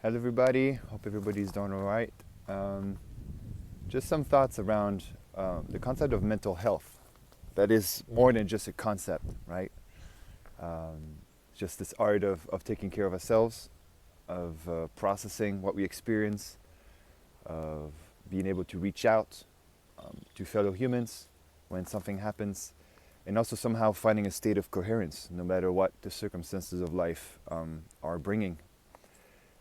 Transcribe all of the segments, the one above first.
Hello everybody, hope everybody's doing all right. Just some thoughts around the concept of mental health. That is more than just a concept, right? Just this art of taking care of ourselves, of processing what we experience, of being able to reach out to fellow humans when something happens, and also somehow finding a state of coherence no matter what the circumstances of life are bringing.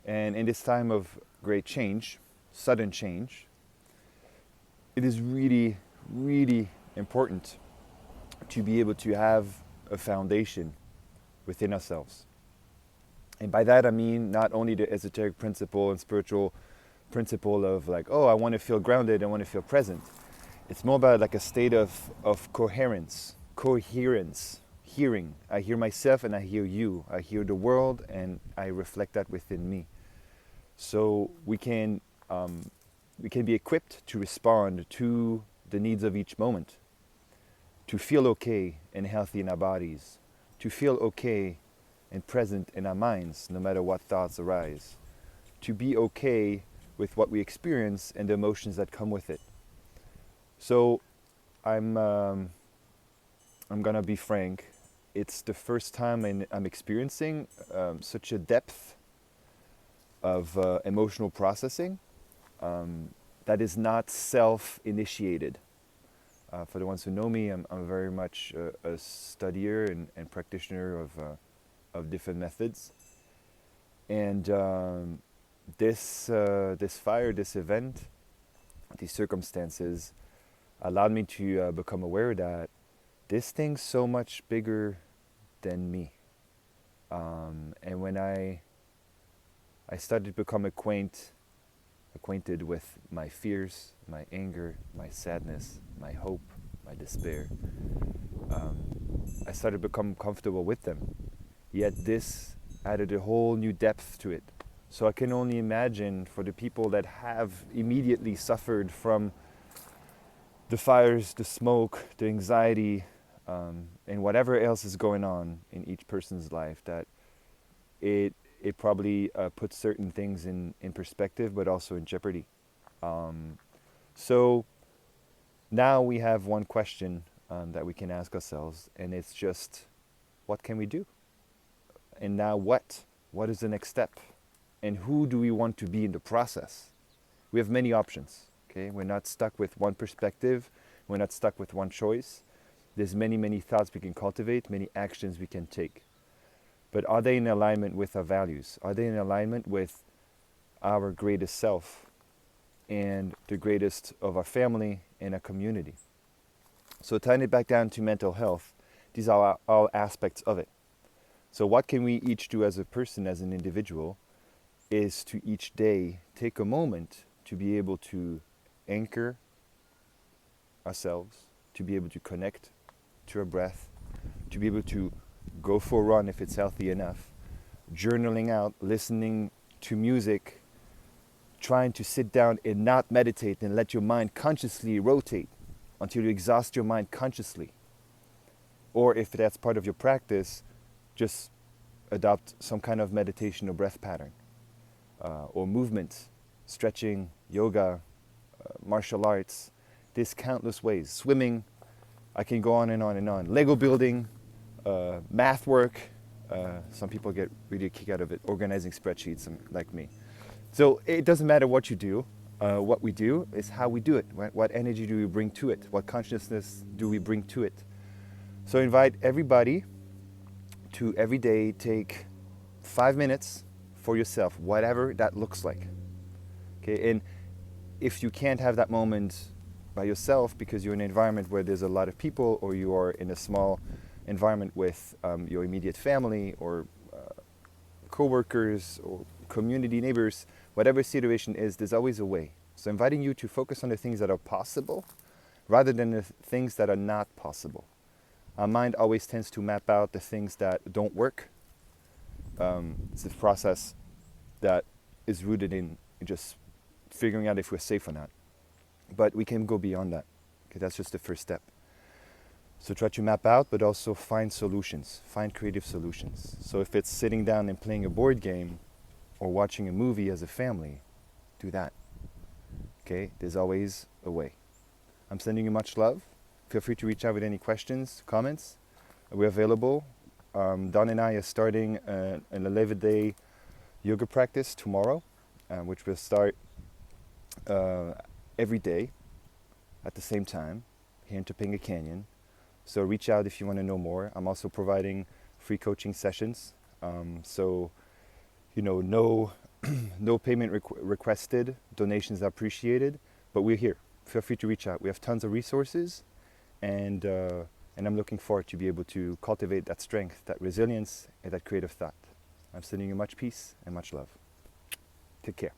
And in this time of great change, sudden change, it is really, really important to be able to have a foundation within ourselves. And by that I mean not only the esoteric principle and spiritual principle of like, oh, I want to feel grounded, I want to feel present. It's more about like a state of coherence, hearing. I hear myself and I hear you. I hear the world and I reflect that within me. So we can be equipped to respond to the needs of each moment, to feel okay and healthy in our bodies, to feel okay and present in our minds no matter what thoughts arise, to be okay with what we experience and the emotions that come with it. So I'm gonna be frank. It's the first time I'm experiencing such a depth of emotional processing that is not self-initiated. For the ones who know me, I'm very much a studier and practitioner of different methods. And this fire, this event, these circumstances allowed me to become aware that this thing's so much bigger than me. And when I started to become acquainted with my fears, my anger, my sadness, my hope, my despair. I started to become comfortable with them. Yet this added a whole new depth to it. So I can only imagine for the people that have immediately suffered from the fires, the smoke, the anxiety, and whatever else is going on in each person's life, that it probably puts certain things in perspective, but also in jeopardy. So now we have one question that we can ask ourselves, and it's just, what can we do? And now what? What is the next step? And who do we want to be in the process? We have many options, okay? We're not stuck with one perspective. We're not stuck with one choice. There's many, many thoughts we can cultivate, many actions we can take. But are they in alignment with our values? Are they in alignment with our greatest self and the greatest of our family and our community? So tying it back down to mental health, these are all aspects of it. So what can we each do as a person, as an individual, is to each day take a moment to be able to anchor ourselves, to be able to connect to our breath, to be able to go for a run if it's healthy enough, journaling out, listening to music, trying to sit down and not meditate and let your mind consciously rotate until you exhaust your mind consciously. Or if that's part of your practice, just adopt some kind of meditation or breath pattern, or movement, stretching, yoga, martial arts. There's countless ways. Swimming, I can go on and on and on. Lego building, math work. Some people get really a kick out of it, organizing spreadsheets, like me. So it doesn't matter what you do. What we do is how we do it. What energy do we bring to it? What consciousness do we bring to it? So invite everybody to every day take 5 minutes for yourself, whatever that looks like. Okay, and if you can't have that moment by yourself because you're in an environment where there's a lot of people, or you are in a small environment with your immediate family or co-workers or community neighbors, whatever situation is, there's always a way. So inviting you to focus on the things that are possible rather than the things that are not possible. Our mind always tends to map out the things that don't work. It's a process that is rooted in just figuring out if we're safe or not. But we can go beyond that. Okay, that's just the first step. So try to map out, but also find solutions, find creative solutions. So if it's sitting down and playing a board game, or watching a movie as a family, do that. Okay? There's always a way. I'm sending you much love. Feel free to reach out with any questions, comments. We're available. Dawn and I are starting an 11-day yoga practice tomorrow, which will start every day at the same time here in Topanga Canyon. So reach out if you want to know more. I'm also providing free coaching sessions. So, no, no payment requested. Donations are appreciated, but we're here. Feel free to reach out. We have tons of resources, and I'm looking forward to be able to cultivate that strength, that resilience, and that creative thought. I'm sending you much peace and much love. Take care.